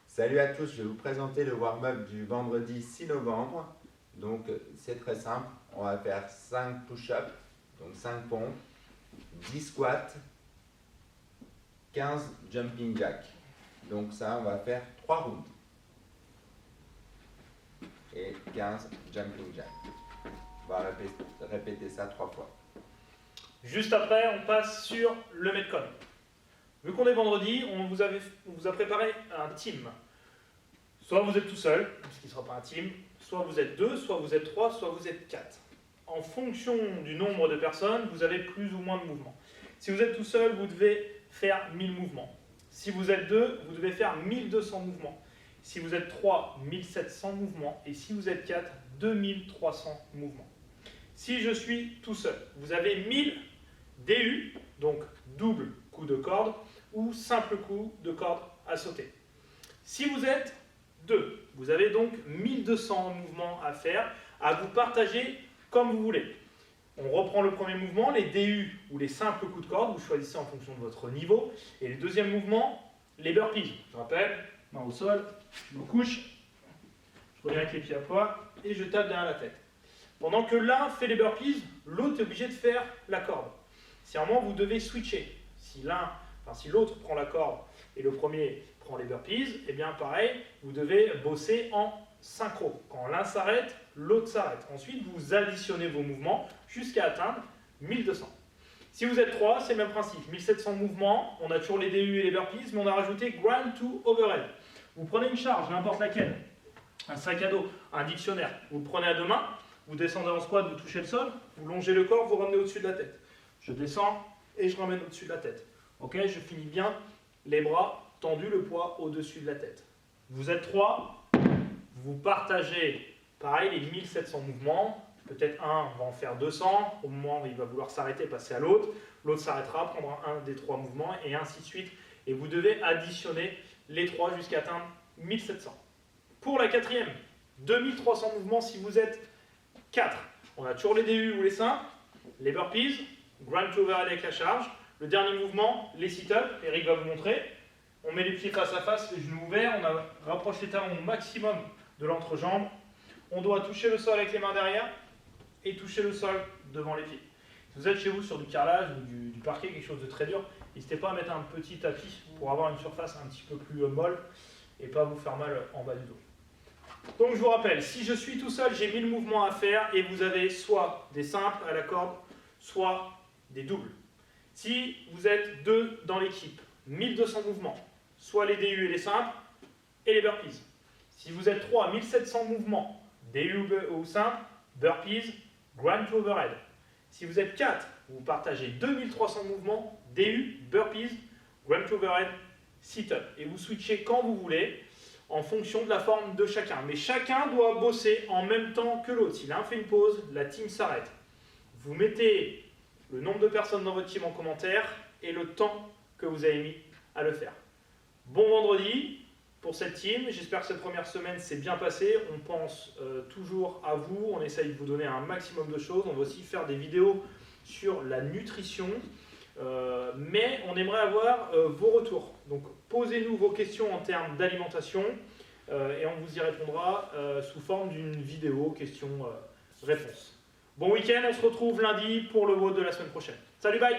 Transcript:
Salut à tous, je vais vous présenter le warm-up du vendredi 6 novembre. Donc c'est très simple, on va faire 5 push-ups, donc 5 pompes, 10 squats, 15 jumping jacks. Donc ça, on va faire 3 rounds. Et 15 jumping jacks. On va répéter ça 3 fois. Juste après, on passe sur le Metcon. Vu qu'on est vendredi, on vous a préparé un team. Soit vous êtes tout seul, ce qui ne sera pas un team, soit vous êtes 2, soit vous êtes 3, soit vous êtes 4. En fonction du nombre de personnes, vous avez plus ou moins de mouvements. Si vous êtes tout seul, vous devez faire 1000 mouvements. Si vous êtes 2, vous devez faire 1200 mouvements. Si vous êtes 3, 1700 mouvements. Et si vous êtes 4, 2300 mouvements. Si je suis tout seul, vous avez 1000 DU, donc double coup de corde, ou simple coup de corde à sauter. Si vous êtes 2, vous avez donc 1200 mouvements à faire, à vous partager comme vous voulez. On reprend le premier mouvement, les DU ou les simples coups de corde, vous choisissez en fonction de votre niveau. Et le deuxième mouvement, les burpees. Je rappelle, main au sol, je me couche, je reviens avec les pieds à plat et je tape derrière la tête. Pendant que l'un fait les burpees, l'autre est obligé de faire la corde. Si à un moment vous devez switcher, si l'autre prend la corde et le premier prend les burpees, et bien pareil, vous devez bosser en synchro. Quand l'un s'arrête, l'autre s'arrête. Ensuite, vous additionnez vos mouvements jusqu'à atteindre 1200. Si vous êtes 3, c'est le même principe. 1700 mouvements, on a toujours les DU et les burpees, mais on a rajouté Grind to Overhead. Vous prenez une charge, n'importe laquelle, un sac à dos, un dictionnaire, vous le prenez à deux mains, vous descendez en squat, vous touchez le sol, vous longez le corps, vous ramenez au-dessus de la tête. Je descends et je ramène au-dessus de la tête. Ok, je finis bien, les bras tendus, le poids au-dessus de la tête. Vous êtes 3, vous partagez, pareil, les 1700 mouvements. Peut-être un va en faire 200, au moment où il va vouloir s'arrêter, passer à l'autre. L'autre s'arrêtera, prendra un des 3 mouvements et ainsi de suite. Et vous devez additionner les 3 jusqu'à atteindre 1700. Pour la quatrième, 2300 mouvements si vous êtes 4. On a toujours les DU ou les simples, les burpees, grind to overhead avec la charge. Le dernier mouvement, les sit-ups, Eric va vous montrer. On met les pieds face à face, les genoux ouverts, on rapproche les talons au maximum de l'entrejambe. On doit toucher le sol avec les mains derrière et toucher le sol devant les pieds. Si vous êtes chez vous sur du carrelage ou du parquet, quelque chose de très dur, n'hésitez pas à mettre un petit tapis pour avoir une surface un petit peu plus molle et pas vous faire mal en bas du dos. Donc je vous rappelle, si je suis tout seul, j'ai 1000 mouvements à faire et vous avez soit des simples à la corde, soit des doubles. Si vous êtes 2 dans l'équipe, 1200 mouvements, soit les DU et les simples et les burpees. Si vous êtes 3, 1700 mouvements, DU ou simples, burpees, grind to overhead. Si vous êtes 4, vous partagez 2300 mouvements, DU, burpees, grind to overhead, sit-up. Et vous switchez quand vous voulez, en fonction de la forme de chacun. Mais chacun doit bosser en même temps que l'autre. Si l'un fait une pause, la team s'arrête. Vous mettez le nombre de personnes dans votre team en commentaire et le temps que vous avez mis à le faire. Bon vendredi pour cette team. J'espère que cette première semaine s'est bien passée. On pense toujours à vous. On essaye de vous donner un maximum de choses. On va aussi faire des vidéos sur la nutrition. Mais on aimerait avoir vos retours. Donc posez-nous vos questions en termes d'alimentation et on vous y répondra sous forme d'une vidéo questions-réponses. Bon week-end, on se retrouve lundi pour le vote de la semaine prochaine. Salut, bye!